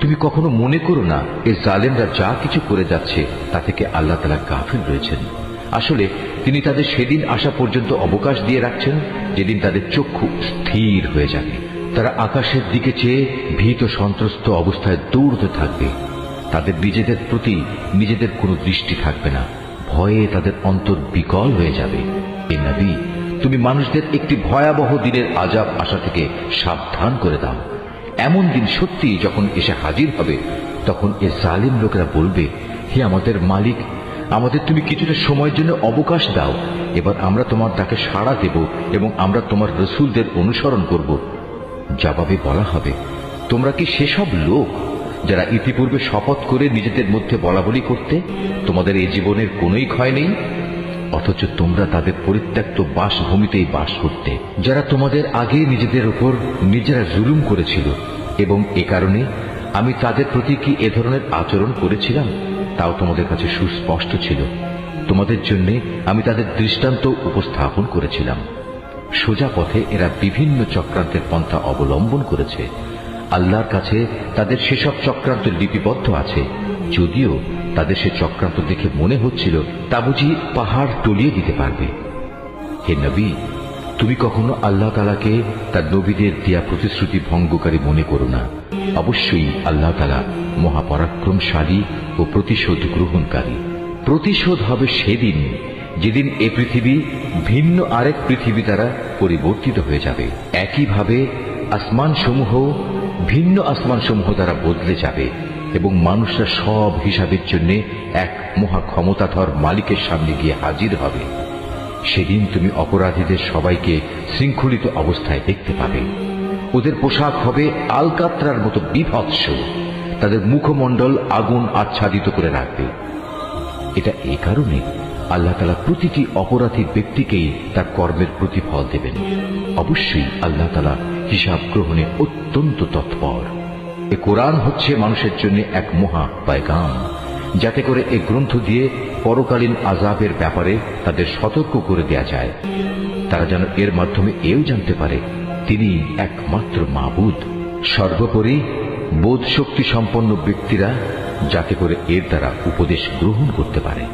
তুমি কখনো মনে করো না এই জালেমরা যা কিছু করে যাচ্ছে তা থেকে আল্লাহ তাআলা গাফিল রয়েছেন। আসলে তিনি তাদের সেদিন আসা পর্যন্ত অবকাশ দিয়ে রাখছেন যেদিন তাদের চক্ষু স্থির হয়ে যাবে। তারা আকাশের দিকে চেয়ে ভীত সন্ত্রস্ত অবস্থায় দৌড়তে থাকবে। তাদের নিজেদের প্রতি নিজেদের কোনো দৃষ্টি থাকবে না, ভয়ে তাদের অন্তর বিকল হয়ে যাবে। হে নবী, তুমি মানুষদের একটি ভয়াবহ দিনের আযাব আসা থেকে সাবধান করে দাও। এমন দিন সত্যি যখন এসে হাজির হবে, তখন এ জালিম লোকেরা বলবে, হে আমাদের মালিক, আমাদের তুমি কিছুটা সময়ের জন্য অবকাশ দাও, এবার আমরা তোমার ডাকে সাড়া দেব এবং আমরা তোমার রাসূলদের অনুসরণ করব। জবাবে বলা হবে, তোমরা কি সেসব লোক যারা ইতিপূর্বে শপথ করে নিজেদের মধ্যে বলাবলি করতে তোমাদের এই জীবনের কোনোই ক্ষয় নেই, অথচ তোমরা তাদের পরিত্যক্ত বাসভূমিতেই বাস করতে, যারা তোমাদের আগে নিজেদের উপর নিজেরা জুলুম করেছিল, এবং এ কারণে আমি তাদের প্রতি কি এ ধরনের আচরণ করেছিলাম তাও তোমাদের কাছে সুস্পষ্ট ছিল। তোমাদের জন্য আমি তাদের দৃষ্টান্ত উপস্থাপন করেছিলাম। সোজা পথে এরা বিভিন্ন চক্রান্তের পন্থা অবলম্বন করেছে। আল্লাহর কাছে তাদের সেসব চক্রান্ত লিপিবদ্ধ আছে, যদিও তাদের সে চক্রান্ত দেখে মনে হচ্ছিল তা বুঝি পাহাড় টলিয়ে দিতে পারবে। হে নবী, তুমি কখনো আল্লাহ তাআলাকে তার নবীদের দেয়া প্রতিশ্রুতি ভঙ্গকারী মনে করো না। অবশ্যই আল্লাহ তাআলা মহাপরাক্রমশালী ও প্রতিশোধ গ্রহণকারী। প্রতিশোধ হবে সেদিন যেদিন এ পৃথিবী ভিন্ন আরেক পৃথিবী দ্বারা পরিবর্তিত হয়ে যাবে। একইভাবে আসমানসমূহ ভিন্ন আসমানসমূহ দ্বারা বদলে যাবে এবং মানুষরা সব হিসাবের জন্য এক মহা ক্ষমতাধর মালিকের সামনে গিয়ে হাজির হবে। সেদিন তুমি অপরাধীদের সবাইকে শৃঙ্খলিত অবস্থায় দেখতে পাবে। ওদের পোশাক হবে আলকাত্রার মতো বিভৎস, তাদের মুখমণ্ডল আগুন আচ্ছাদিত করে রাখবে। এটা এই কারণে আল্লাহ তাআলা প্রতিটি অপরাধী ব্যক্তিকেই তার কর্মের প্রতিফল দেবেন। অবশ্যই আল্লাহ তাআলা হিসাব গ্রহণে অত্যন্ত তৎপর। এ কোরআন হচ্ছে মানুষের জন্য এক মহা পয়গাম, যাতে করে এ গ্রন্থ দিয়ে পরকালীন আযাবের ব্যাপারে তাদের সতর্ক করে দেয়া যায়। তারা যেন এর মাধ্যমে এও জানতে পারে তিনি একমাত্র মাবুদ। সর্বোপরি বোধ শক্তি সম্পন্ন ব্যক্তিরা যাতে করে এর দ্বারা উপদেশ গ্রহণ করতে পারে।